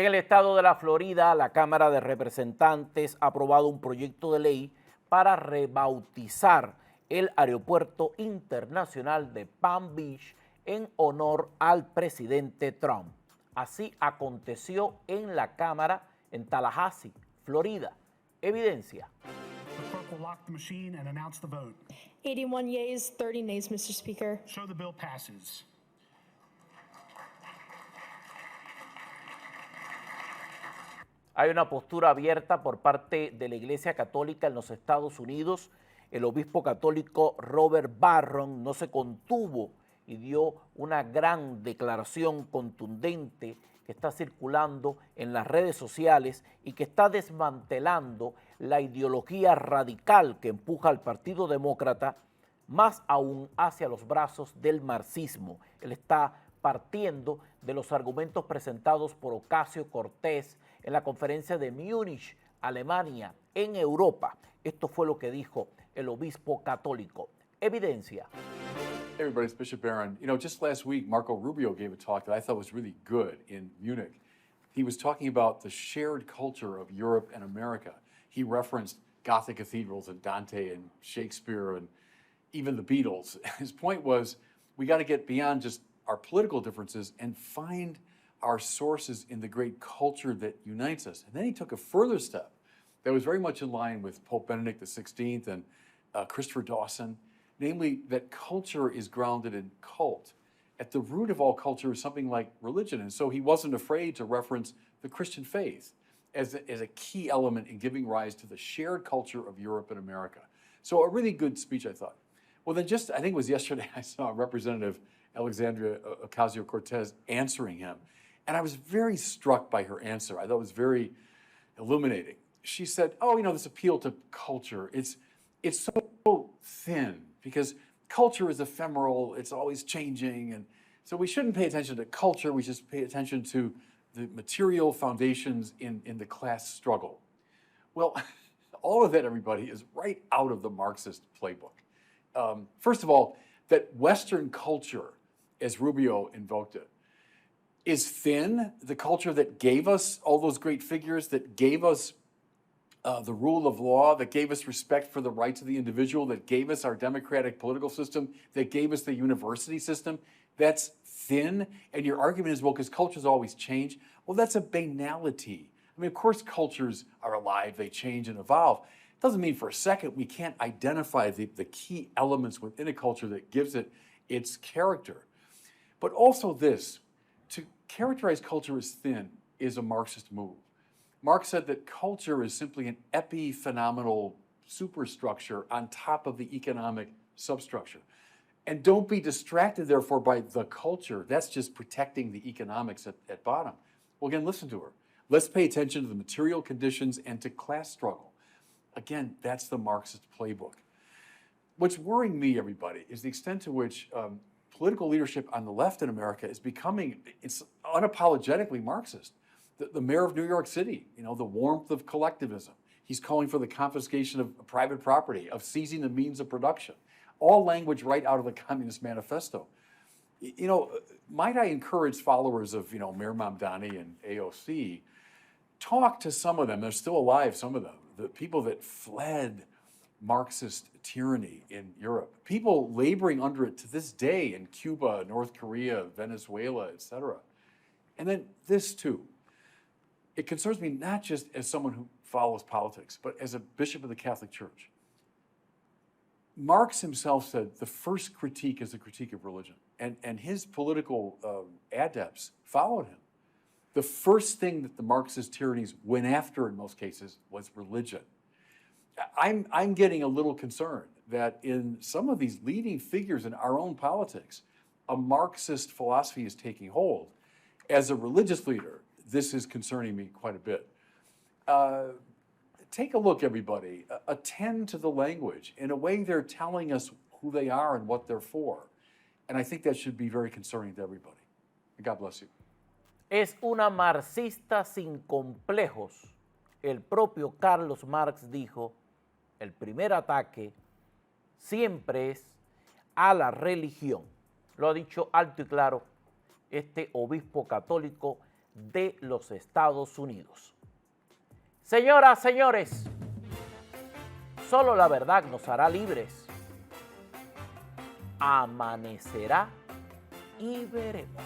En el estado de la Florida, la Cámara de Representantes ha aprobado un proyecto de ley para rebautizar el aeropuerto internacional de Palm Beach en honor al presidente Trump. Así aconteció en la Cámara en Tallahassee, Florida. Evidencia. The clerk will lock the machine and announce the vote. 81 yeas, 30 nays, Mr. Speaker. So the bill passes. Hay una postura abierta por parte de la Iglesia Católica en los Estados Unidos. El obispo católico Robert Barron no se contuvo y dio una gran declaración contundente que está circulando en las redes sociales y que está desmantelando la ideología radical que empuja al Partido Demócrata, más aún hacia los brazos del marxismo. Él está partiendo de los argumentos presentados por OCASIO CORTEZ en la conferencia de Múnich, Alemania, en Europa. Esto fue lo que dijo el obispo católico. Evidencia. Hey everybody, it's Bishop Barron. You know, just last week, Marco Rubio gave a talk that I thought was really good in Munich. He was talking about the shared culture of Europe and America. He referenced Gothic cathedrals and Dante and Shakespeare and even the Beatles. His point was, we got to get beyond just our political differences and find our sources in the great culture that unites us. And then he took a further step that was very much in line with Pope Benedict XVI and Christopher Dawson, namely that culture is grounded in cult. At the root of all culture is something like religion, and so he wasn't afraid to reference the Christian faith as a key element in giving rise to the shared culture of Europe and America. So a really good speech, I thought. Well, then just, I think it was yesterday, I saw Representative Alexandria OCASIO CORTEZ answering him, and I was very struck by her answer. I thought it was very illuminating. She said, oh, you know, this appeal to culture, it's so thin because culture is ephemeral, it's always changing, and so we shouldn't pay attention to culture, we should pay attention to the material foundations in the class struggle. Well, all of that, everybody, is right out of the Marxist playbook. First of all, that Western culture, as Rubio invoked it, is thin, the culture that gave us all those great figures, that gave us the rule of law, that gave us respect for the rights of the individual, that gave us our democratic political system, that gave us the university system. That's thin. And your argument is, well, because cultures always change. Well, that's a banality. I mean, of course, cultures are alive, they change and evolve. It doesn't mean for a second we can't identify the key elements within a culture that gives it its character. But also this, to characterize culture as thin is a Marxist move. Marx said that culture is simply an epiphenomenal superstructure on top of the economic substructure. And don't be distracted, therefore, by the culture. That's just protecting the economics at bottom. Well, again, listen to her. Let's pay attention to the material conditions and to class struggle. Again, that's the Marxist playbook. What's worrying me, everybody, is the extent to which political leadership on the left in America is becoming, it's unapologetically Marxist. The mayor of New York City, you know, the warmth of collectivism. He's calling for the confiscation of private property, of seizing the means of production. All language right out of the Communist Manifesto. You know, might I encourage followers of, you know, Mayor Mamdani and AOC, talk to some of them, they're still alive, some of them, the people that fled Marxist tyranny in Europe, people laboring under it to this day in Cuba, North Korea, Venezuela, etc. And then this too. It concerns me not just as someone who follows politics, but as a bishop of the Catholic Church. Marx himself said the first critique is a critique of religion, and his political adepts followed him. The first thing that the Marxist tyrannies went after in most cases was religion. I'm getting a little concerned that in some of these leading figures in our own politics, a Marxist philosophy is taking hold. As a religious leader, this is concerning me quite a bit. Take a look, everybody. Attend to the language. In a way, they're telling us who they are and what they're for. And I think that should be very concerning to everybody. And God bless you. Es una marxista sin complejos. El propio Carlos Marx dijo, el primer ataque siempre es a la religión. Lo ha dicho alto y claro este obispo católico de los Estados Unidos. Señoras, señores, solo la verdad nos hará libres. Amanecerá y veremos.